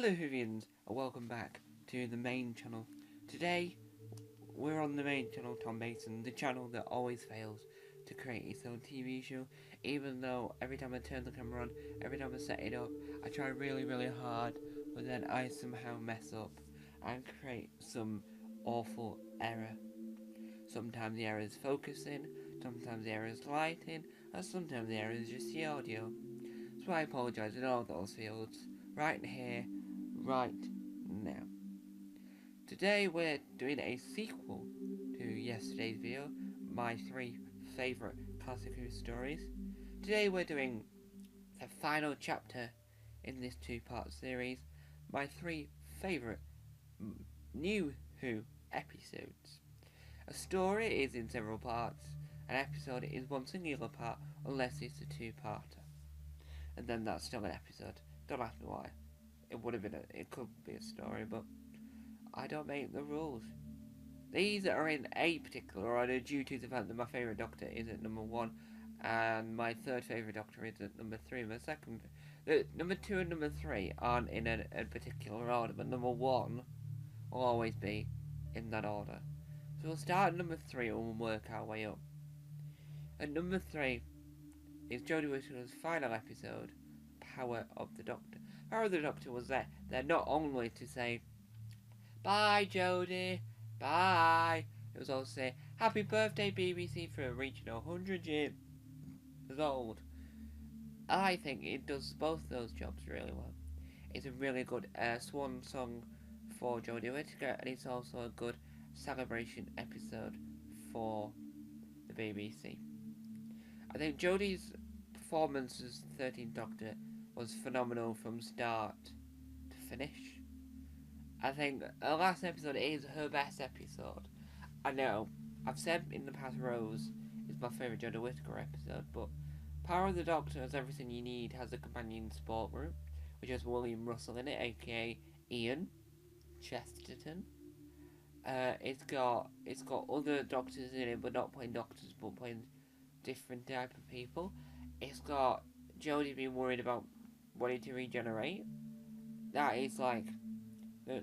Hello Whovians and welcome back to the main channel. Today we're on the main channel, Tom Mason, the channel that always fails to create its own TV show, even though every time I turn the camera on, every time I set it up, I try really hard, but then I somehow mess up and create some awful error. Sometimes the error is focusing, sometimes the error is lighting, and sometimes the error is just the audio. So I apologise in all those fields, right here, right now. Today we're doing a sequel to yesterday's video, my 3 favourite classic Who stories. Today we're doing the final chapter in this 2-part series, my 3 favourite new Who episodes. A story is in several parts, an episode is one singular part unless it's a 2-parter. And then that's still an episode. Don't ask me why. It could be a story, but I don't make the rules. These are in a particular order due to the fact that my favourite Doctor is at number 1 and my third favourite Doctor is at number 3. Number 2 and number 3 aren't in a particular order, but number 1 will always be in that order. So we'll start at number 3 and we'll work our way up. At number 3 is Jodie Whittaker's final episode, Power of the Doctor. Power of the Doctor was there not only to say, "Bye, Jodie, bye." It was also to say, "Happy birthday, BBC, for reaching 100 years old." I think it does both those jobs really well. It's a really good swan song for Jodie Whittaker, and it's also a good celebration episode for the BBC. I think Jodie's performance as 13th Doctor was phenomenal from start to finish. I think her last episode is her best episode. I know, I've said in the past Rose is my favourite Jodie Whittaker episode, but Power of the Doctor has everything you need, has a companion support group, which has William Russell in it, aka Ian Chesterton. It's got other doctors in it, but not playing doctors, but playing different type of people. It's got Jodie being worried about wanting to regenerate. That is like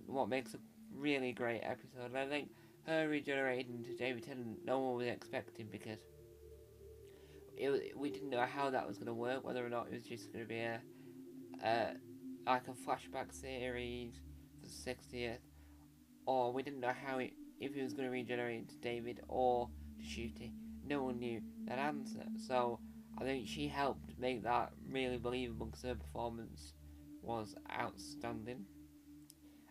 what makes a really great episode. And I think her regenerating to David Tennant, no one was expecting because we didn't know how that was going to work. Whether or not it was just going to be like a flashback series for the 60th, or we didn't know if he was going to regenerate to David or to Ncuti. No one knew that answer. So I think she helped make that really believable because her performance was outstanding.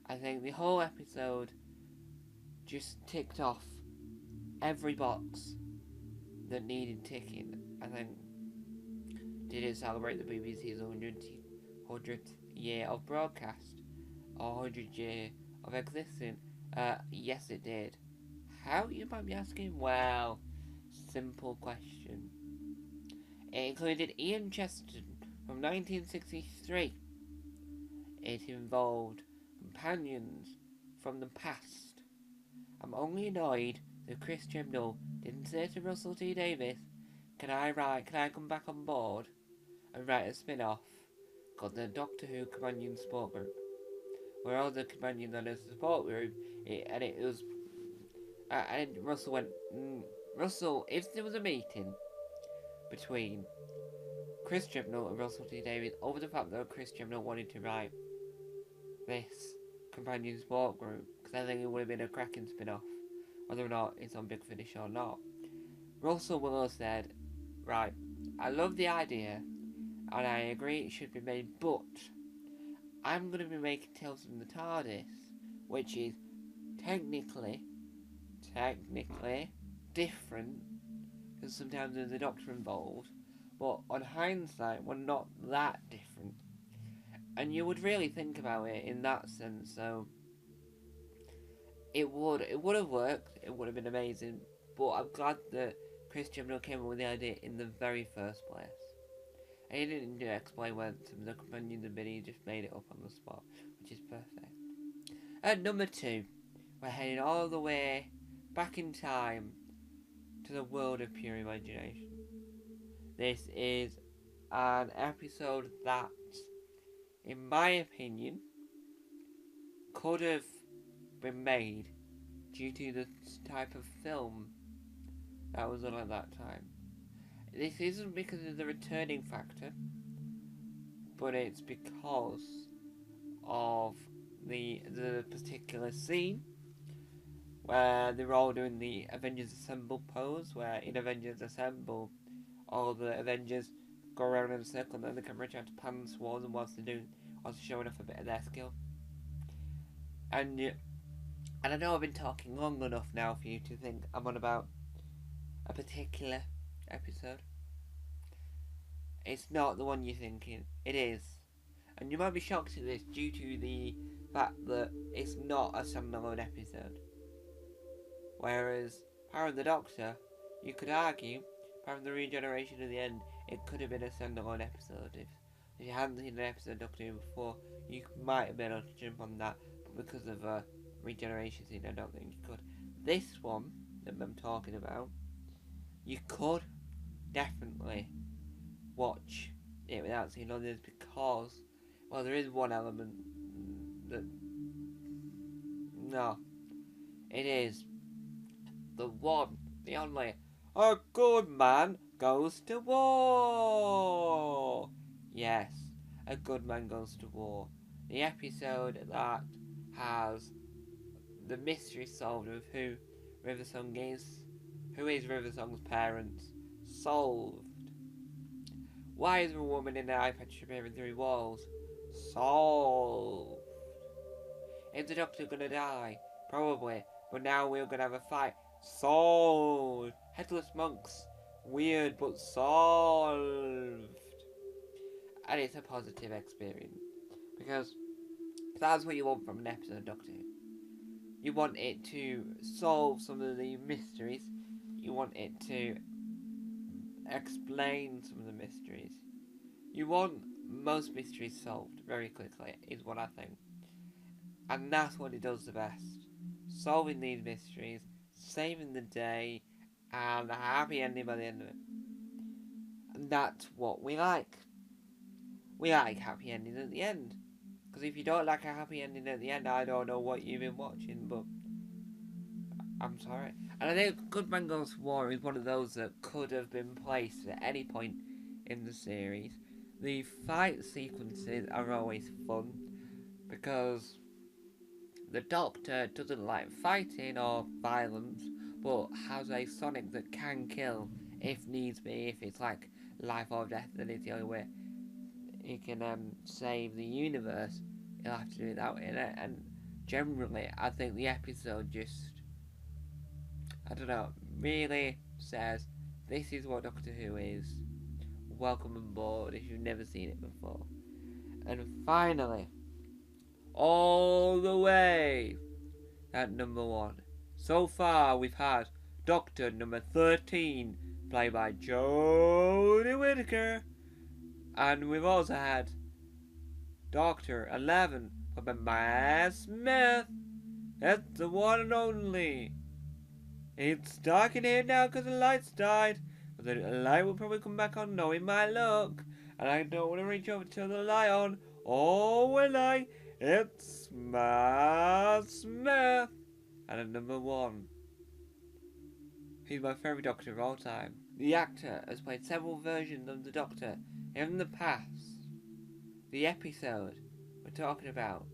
I think the whole episode just ticked off every box that needed ticking. I think, did it celebrate the BBC's 100th year of broadcast? Or 100th year of existing? Yes it did. How, you might be asking? Well, simple question. It included Ian Chesterton from 1963. It involved companions from the past. I'm only annoyed that Chris Chibnall didn't say to Russell T Davies, can I come back on board and write a spin-off called the Doctor Who Companion Support Group, where all the companions on a support group, and Russell went, Russell, if there was a meeting between Chris Chibnall and Russell T Davies over the fact that Chris Chibnall wanted to write this companion support group, because I think it would have been a cracking spin-off, whether or not it's on Big Finish or not. Russell Willow said, right, I love the idea, and I agree it should be made, but I'm going to be making Tales from the TARDIS, which is technically different, because sometimes there's a Doctor involved, but on hindsight, we're not that different. And you would really think about it in that sense, so it would have worked, it would have been amazing, but I'm glad that Chris Chibnall came up with the idea in the very first place. And he didn't explain where some of the companions had been, he just made it up on the spot, which is perfect. At number 2, we're heading all the way back in time to the world of pure imagination. This is an episode that, in my opinion, could have been made due to the type of film that was on at that time. This isn't because of the returning factor, but it's because of the particular scene where they're all doing the Avengers Assemble pose, where in Avengers Assemble, all the Avengers go around in a circle and then the camera tries to pan towards them whilst they're showing off a bit of their skill. And I know I've been talking long enough now for you to think I'm on about a particular episode. It's not the one you're thinking. It is. And you might be shocked at this due to the fact that it's not a standalone episode. Whereas Power of the Doctor, you could argue, Power of the Regeneration at the end, it could have been a standalone episode. If you hadn't seen an episode of Doctor Who before, you might have been able to jump on that, but because of a regeneration scene, I don't think you could. This one that I'm talking about, you could definitely watch it without seeing others because, well, there is one element that, no, it is the one, the only, a good man goes to war. Yes, a good man goes to war. The episode that has the mystery solved of who Riversong is, who is Riversong's parents, solved. Why is there a woman in an eye patch appearing through walls? Solved. Is the Doctor gonna die? Probably, but now we're gonna have a fight. Solved. Headless monks. Weird, but solved. And it's a positive experience. Because that's what you want from an episode of Doctor Who. You want it to solve some of the mysteries. You want it to explain some of the mysteries. You want most mysteries solved very quickly, is what I think. And that's what it does the best. Solving these mysteries, saving the day, and a happy ending by the end of it. And that's what we like. We like happy endings at the end. Because if you don't like a happy ending at the end, I don't know what you've been watching, but I'm sorry. And I think Good Man Goes to War is one of those that could have been placed at any point in the series. The fight sequences are always fun because the Doctor doesn't like fighting or violence, but has a Sonic that can kill if needs be. If it's like life or death, then it's the only way he can save the universe. He'll have to do it that way. And generally, I think the episode just, I don't know, really says this is what Doctor Who is. Welcome on board if you've never seen it before. And finally, all the way at number 1. So far we've had Doctor number 13, played by Jodie Whittaker. And we've also had Doctor 11, played by Matt Smith. That's the one and only. It's dark in here now because the lights died. But the light will probably come back on knowing my luck. And I don't want to reach over to the light on. Oh, will I? It's Matt Smith. And at number 1. He's my favourite Doctor of all time. The actor has played several versions of the Doctor in the past. The episode we're talking about,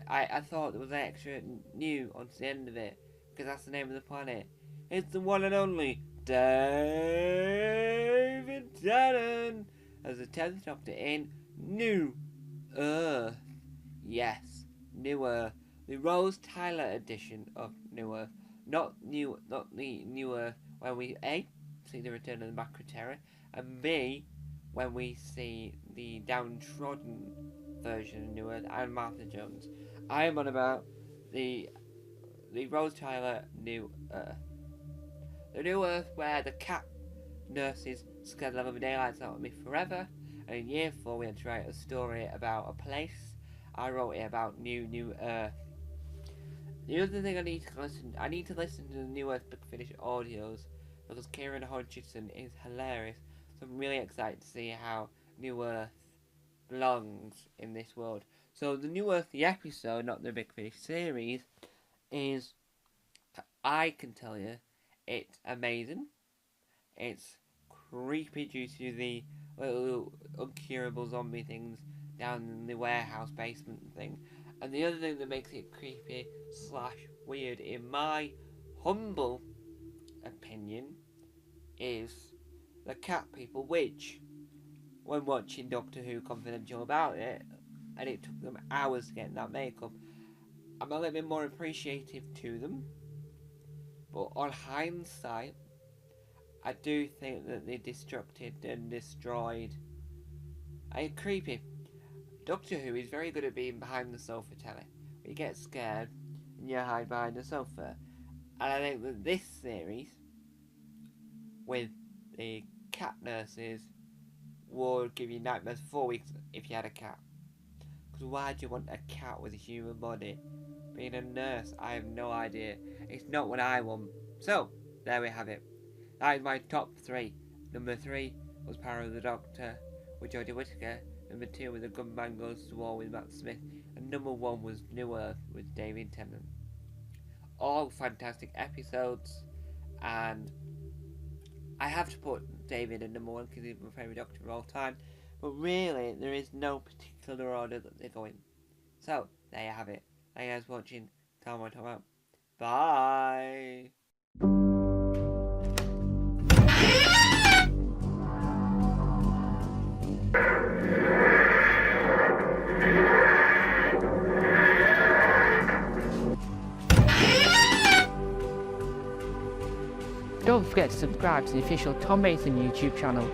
I thought there was an extra new onto the end of it, because that's the name of the planet. It's the one and only David Tennant as the 10th Doctor in New Earth. Yes, New Earth. The Rose Tyler edition of New Earth. Not the New Earth where we A, see the return of the Macra Terror, and B, when we see the downtrodden version of New Earth and Martha Jones. I am on about the Rose Tyler New Earth. The New Earth where the cat nurses scared the living daylights out of me forever, and in year 4 we had to write a story about a place. I wrote it about New Earth. The other thing I need to listen to the New Earth Big Finish audios because Kieran Hodgson is hilarious. So I'm really excited to see how New Earth belongs in this world. So the New Earth, the episode, not the Big Finish series, is, I can tell you, it's amazing. It's creepy due to the little uncurable zombie things down in the warehouse basement thing. And the other thing that makes it creepy / weird, in my humble opinion, is the cat people, which, when watching Doctor Who Confidential about it, and it took them hours to get that makeup, I'm a little bit more appreciative to them. But on hindsight, I do think that they destructed and destroyed. And creepy. Doctor Who is very good at being behind the sofa telly. You get scared and you hide behind the sofa. And I think that this series, with the cat nurses, would give you nightmares for 4 weeks if you had a cat. Because why do you want a cat with a human body? Being a nurse, I have no idea. It's not what I want. So, there we have it. That is my top 3. Number 3 was Power of the Doctor with Jodie Whittaker. Number 2 was The Gunman Goes to War with Matt Smith. And number 1 was New Earth with David Tennant. All fantastic episodes. And I have to put David in number 1 because he's my favourite Doctor of all time. But really, there is no particular order that they go in. So, there you have it. Thank you guys for watching. Time I talk about. Bye! Don't forget to subscribe to the official Tom Mason YouTube channel.